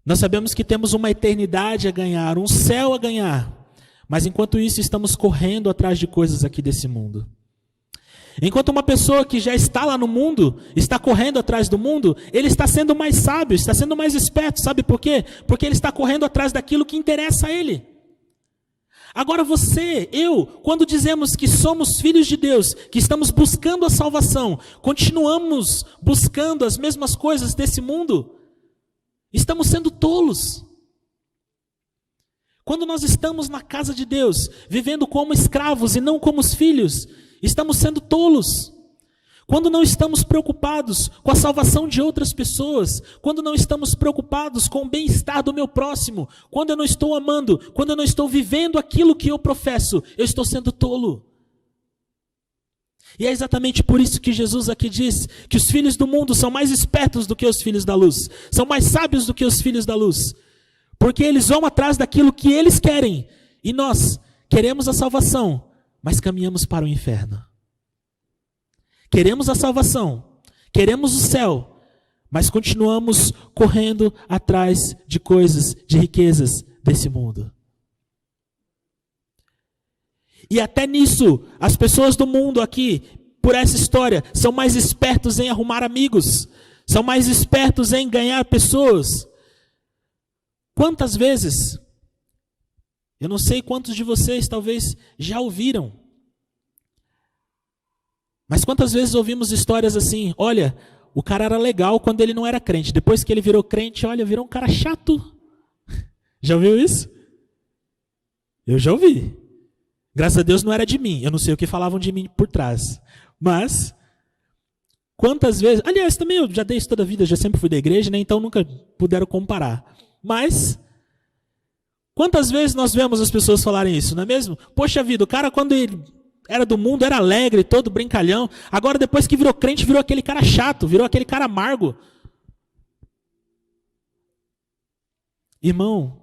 Nós sabemos que temos uma eternidade a ganhar, um céu a ganhar, mas enquanto isso estamos correndo atrás de coisas aqui desse mundo. Enquanto uma pessoa que já está lá no mundo, está correndo atrás do mundo, ele está sendo mais sábio, está sendo mais esperto, sabe por quê? Porque ele está correndo atrás daquilo que interessa a ele. Agora você, eu, quando dizemos que somos filhos de Deus, que estamos buscando a salvação, continuamos buscando as mesmas coisas desse mundo, estamos sendo tolos. Quando nós estamos na casa de Deus, vivendo como escravos e não como os filhos, estamos sendo tolos. Quando não estamos preocupados com a salvação de outras pessoas, quando não estamos preocupados com o bem-estar do meu próximo, quando eu não estou amando, quando eu não estou vivendo aquilo que eu professo, eu estou sendo tolo. E é exatamente por isso que Jesus aqui diz que os filhos do mundo são mais espertos do que os filhos da luz, são mais sábios do que os filhos da luz, porque eles vão atrás daquilo que eles querem, e nós queremos a salvação, mas caminhamos para o inferno. Queremos a salvação, queremos o céu, mas continuamos correndo atrás de coisas, de riquezas desse mundo. E até nisso, as pessoas do mundo aqui, por essa história, são mais espertos em arrumar amigos, são mais espertos em ganhar pessoas. Quantas vezes, eu não sei quantos de vocês talvez já ouviram, mas quantas vezes ouvimos histórias assim, olha, o cara era legal quando ele não era crente, depois que ele virou crente, olha, virou um cara chato. Já ouviu isso? Eu já ouvi. Graças a Deus não era de mim. Eu não sei o que falavam de mim por trás. Mas, quantas vezes... Aliás, também eu já dei isso toda a vida, já sempre fui da igreja, né? Então nunca puderam comparar. Mas, quantas vezes nós vemos as pessoas falarem isso, não é mesmo? Poxa vida, o cara quando ele era do mundo era alegre, todo brincalhão. Agora depois que virou crente, virou aquele cara chato, virou aquele cara amargo. Irmão,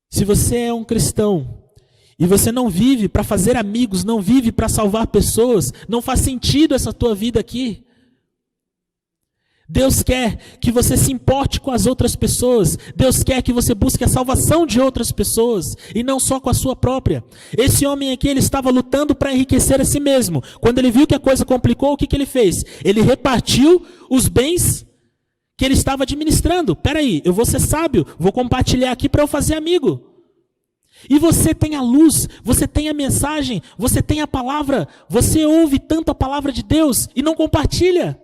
se você é um cristão e você não vive para fazer amigos, não vive para salvar pessoas, não faz sentido essa tua vida aqui. Deus quer que você se importe com as outras pessoas. Deus quer que você busque a salvação de outras pessoas e não só com a sua própria. Esse homem aqui, ele estava lutando para enriquecer a si mesmo. Quando ele viu que a coisa complicou, o que ele fez? Ele repartiu os bens que ele estava administrando. Peraí, eu vou ser sábio, vou compartilhar aqui para eu fazer amigo. E você tem a luz, você tem a mensagem, você tem a palavra, você ouve tanto a palavra de Deus e não compartilha.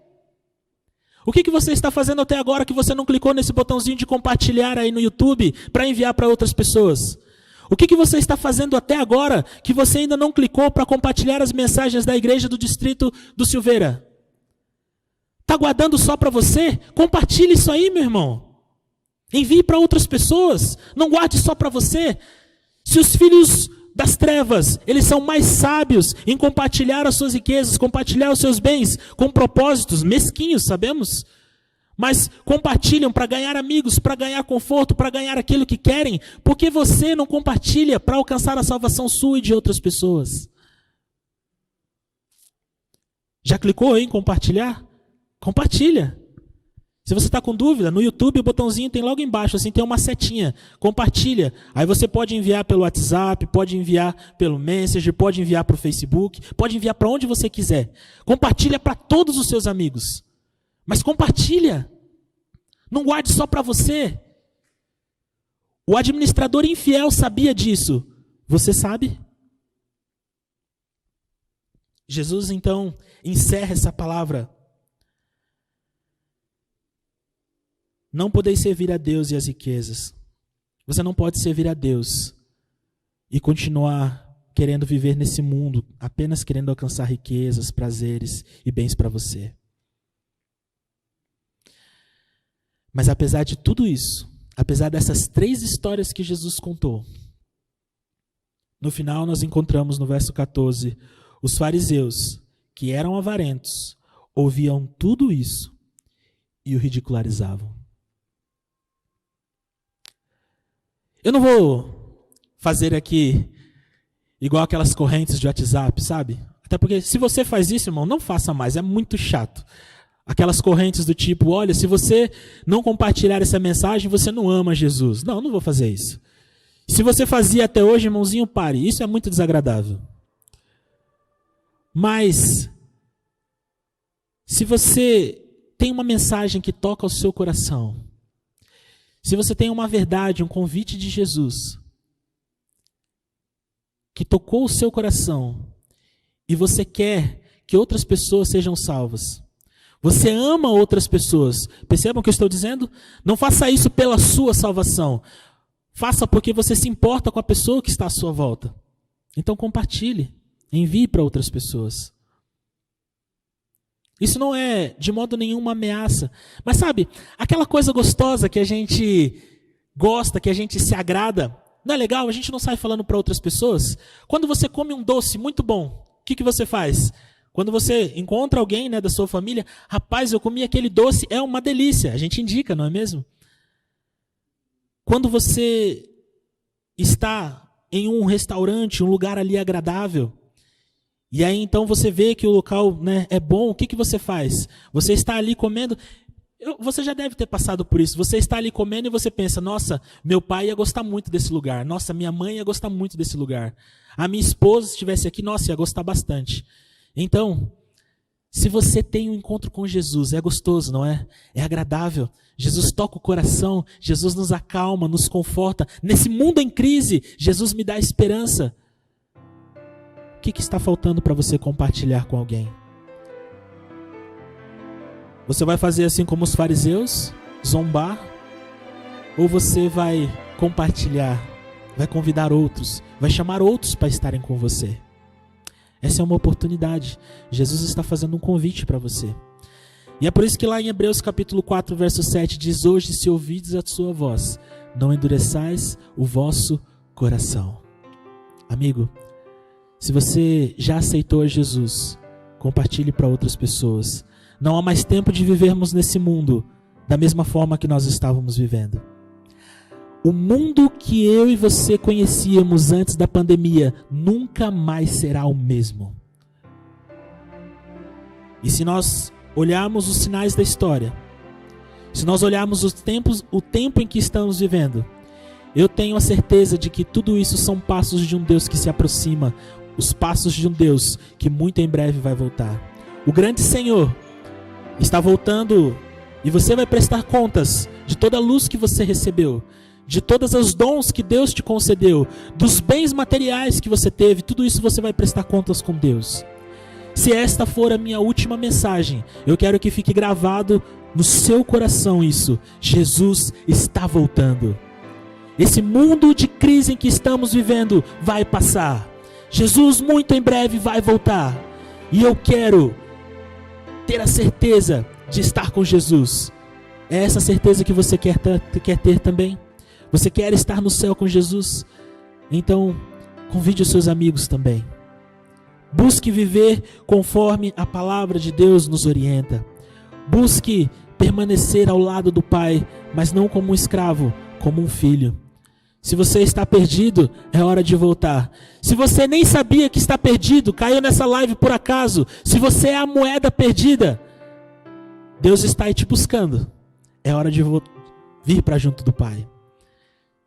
O que você está fazendo até agora que você não clicou nesse botãozinho de compartilhar aí no YouTube para enviar para outras pessoas? O que você está fazendo até agora que você ainda não clicou para compartilhar as mensagens da igreja do distrito do Silveira? Está guardando só para você? Compartilhe isso aí, meu irmão. Envie para outras pessoas. Não guarde só para você. Se os filhos das trevas, eles são mais sábios em compartilhar as suas riquezas, compartilhar os seus bens com propósitos mesquinhos, sabemos? Mas compartilham para ganhar amigos, para ganhar conforto, para ganhar aquilo que querem. Por que você não compartilha para alcançar a salvação sua e de outras pessoas? Já clicou em compartilhar? Compartilha. Se você está com dúvida, no YouTube o botãozinho tem logo embaixo, assim tem uma setinha, compartilha. Aí você pode enviar pelo WhatsApp, pode enviar pelo Messenger, pode enviar para o Facebook, pode enviar para onde você quiser. Compartilha para todos os seus amigos. Mas compartilha. Não guarde só para você. O administrador infiel sabia disso. Você sabe? Jesus então encerra essa palavra. Não podeis servir a Deus e as riquezas. Você não pode servir a Deus e continuar querendo viver nesse mundo, apenas querendo alcançar riquezas, prazeres e bens para você. Mas apesar de tudo isso, apesar dessas 3 histórias que Jesus contou, no final nós encontramos no verso 14, os fariseus, que eram avarentos, ouviam tudo isso e o ridicularizavam. Eu não vou fazer aqui igual aquelas correntes de WhatsApp, sabe? Até porque se você faz isso, irmão, não faça mais, é muito chato. Aquelas correntes do tipo, olha, se você não compartilhar essa mensagem, você não ama Jesus. Não, não vou fazer isso. Se você fazia até hoje, irmãozinho, pare. Isso é muito desagradável. Mas, se você tem uma mensagem que toca o seu coração, se você tem uma verdade, um convite de Jesus, que tocou o seu coração, e você quer que outras pessoas sejam salvas, você ama outras pessoas, percebam o que eu estou dizendo? Não faça isso pela sua salvação, faça porque você se importa com a pessoa que está à sua volta. Então compartilhe, envie para outras pessoas. Isso não é de modo nenhum uma ameaça. Mas sabe, aquela coisa gostosa que a gente gosta, que a gente se agrada, não é legal? A gente não sai falando para outras pessoas? Quando você come um doce muito bom, o que você faz? Quando você encontra alguém, né, da sua família, rapaz, eu comi aquele doce, é uma delícia. A gente indica, não é mesmo? Quando você está em um restaurante, um lugar ali agradável, e aí então você vê que o local, né, é bom, o que você faz? Você está ali comendo, você já deve ter passado por isso, você está ali comendo e você pensa, nossa, meu pai ia gostar muito desse lugar, nossa, minha mãe ia gostar muito desse lugar, a minha esposa se estivesse aqui, nossa, ia gostar bastante. Então, se você tem um encontro com Jesus, é gostoso, não é? É agradável, Jesus toca o coração, Jesus nos acalma, nos conforta, nesse mundo em crise, Jesus me dá esperança. O que está faltando para você compartilhar com alguém? Você vai fazer assim como os fariseus? Zombar? Ou você vai compartilhar, vai convidar outros, vai chamar outros para estarem com você. Essa é uma oportunidade. Jesus está fazendo um convite para você. E é por isso que lá em Hebreus capítulo 4, verso 7 diz: hoje, se ouvides a sua voz, não endureçais o vosso coração. Amigo, se você já aceitou Jesus, compartilhe para outras pessoas. Não há mais tempo de vivermos nesse mundo da mesma forma que nós estávamos vivendo. O mundo que eu e você conhecíamos antes da pandemia nunca mais será o mesmo. E se nós olharmos os sinais da história, se nós olharmos o tempo em que estamos vivendo, eu tenho a certeza de que tudo isso são passos de um Deus que se aproxima, os passos de um Deus que muito em breve vai voltar. O grande Senhor está voltando e você vai prestar contas de toda a luz que você recebeu, de todos os dons que Deus te concedeu, dos bens materiais que você teve. Tudo isso você vai prestar contas com Deus. Se esta for a minha última mensagem, eu quero que fique gravado no seu coração isso: Jesus está voltando. Esse mundo de crise em que estamos vivendo vai passar. Jesus muito em breve vai voltar. E eu quero ter a certeza de estar com Jesus. É essa certeza que você quer ter também? Você quer estar no céu com Jesus? Então, convide os seus amigos também. Busque viver conforme a palavra de Deus nos orienta. Busque permanecer ao lado do Pai, mas não como um escravo, como um filho. Se você está perdido, é hora de voltar. Se você nem sabia que está perdido, caiu nessa live por acaso, se você é a moeda perdida, Deus está aí te buscando. É hora de vir para junto do Pai.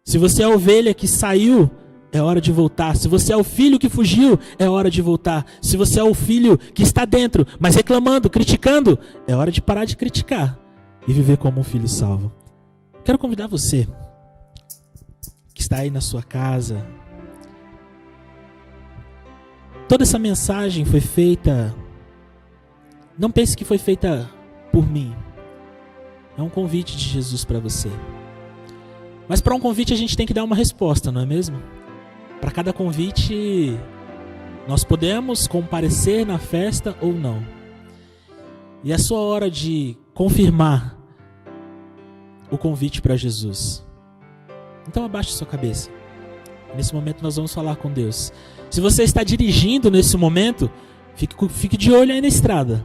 Se você é a ovelha que saiu, é hora de voltar. Se você é o filho que fugiu, é hora de voltar. Se você é o filho que está dentro, mas reclamando, criticando, é hora de parar de criticar e viver como um filho salvo. Quero convidar você que está aí na sua casa. Toda essa mensagem foi feita, não pense que foi feita por mim. É um convite de Jesus para você. Mas para um convite a gente tem que dar uma resposta, não é mesmo? Para cada convite, nós podemos comparecer na festa ou não. E é a sua hora de confirmar o convite para Jesus. Então abaixe sua cabeça. Nesse momento nós vamos falar com Deus. Se você está dirigindo nesse momento, fique de olho aí na estrada.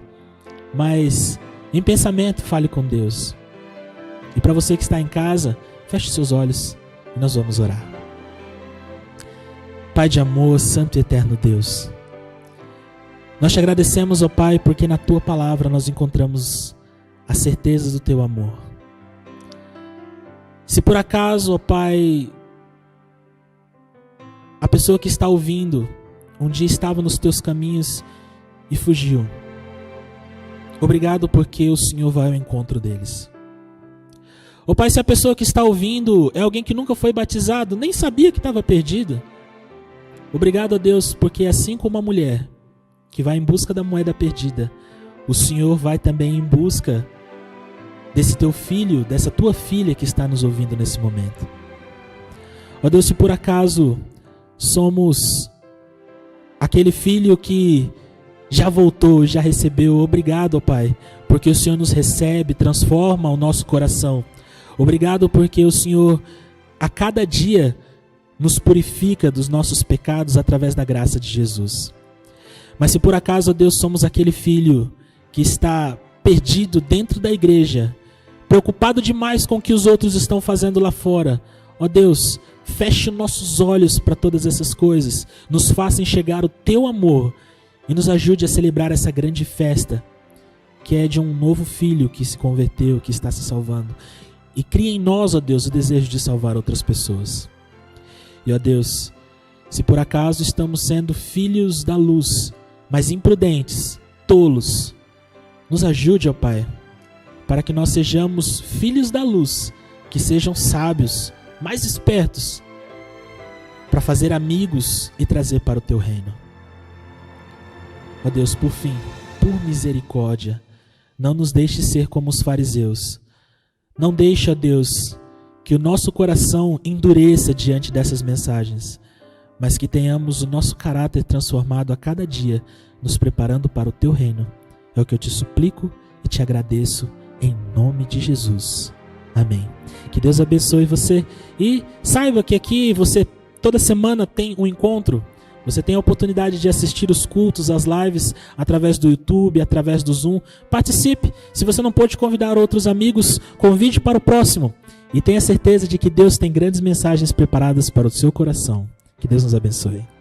Mas em pensamento, fale com Deus. E para você que está em casa, feche seus olhos e nós vamos orar. Pai de amor, santo e eterno Deus, nós te agradecemos, ó Pai, porque na Tua palavra nós encontramos a certeza do Teu amor. Se por acaso, ó Pai, a pessoa que está ouvindo um dia estava nos Teus caminhos e fugiu, obrigado porque o Senhor vai ao encontro deles. Ó Pai, se a pessoa que está ouvindo é alguém que nunca foi batizado, nem sabia que estava perdido, obrigado a Deus, porque assim como a mulher que vai em busca da moeda perdida, o Senhor vai também em busca desse teu filho, dessa tua filha que está nos ouvindo nesse momento. Ó Deus, se por acaso somos aquele filho que já voltou, já recebeu, obrigado, ó Pai, porque o Senhor nos recebe, transforma o nosso coração. Obrigado porque o Senhor a cada dia nos purifica dos nossos pecados através da graça de Jesus. Mas se por acaso, ó Deus, somos aquele filho que está perdido dentro da igreja, preocupado demais com o que os outros estão fazendo lá fora, ó Deus, feche nossos olhos para todas essas coisas, nos faça enxergar o Teu amor e nos ajude a celebrar essa grande festa, que é de um novo filho que se converteu, que está se salvando. E cria em nós, ó Deus, o desejo de salvar outras pessoas. E, ó Deus, se por acaso estamos sendo filhos da luz, mas imprudentes, tolos, nos ajude, ó Pai, para que nós sejamos filhos da luz, que sejam sábios, mais espertos, para fazer amigos e trazer para o Teu reino. Ó Deus, por fim, por misericórdia, não nos deixe ser como os fariseus. Não deixe, ó Deus, que o nosso coração endureça diante dessas mensagens, mas que tenhamos o nosso caráter transformado a cada dia, nos preparando para o teu reino. É o que eu te suplico e te agradeço em nome de Jesus. Amém. Que Deus abençoe você e saiba que aqui você toda semana tem um encontro. Você tem a oportunidade de assistir os cultos, as lives, através do YouTube, através do Zoom. Participe. Se você não pôde convidar outros amigos, convide para o próximo. E tenha certeza de que Deus tem grandes mensagens preparadas para o seu coração. Que Deus nos abençoe.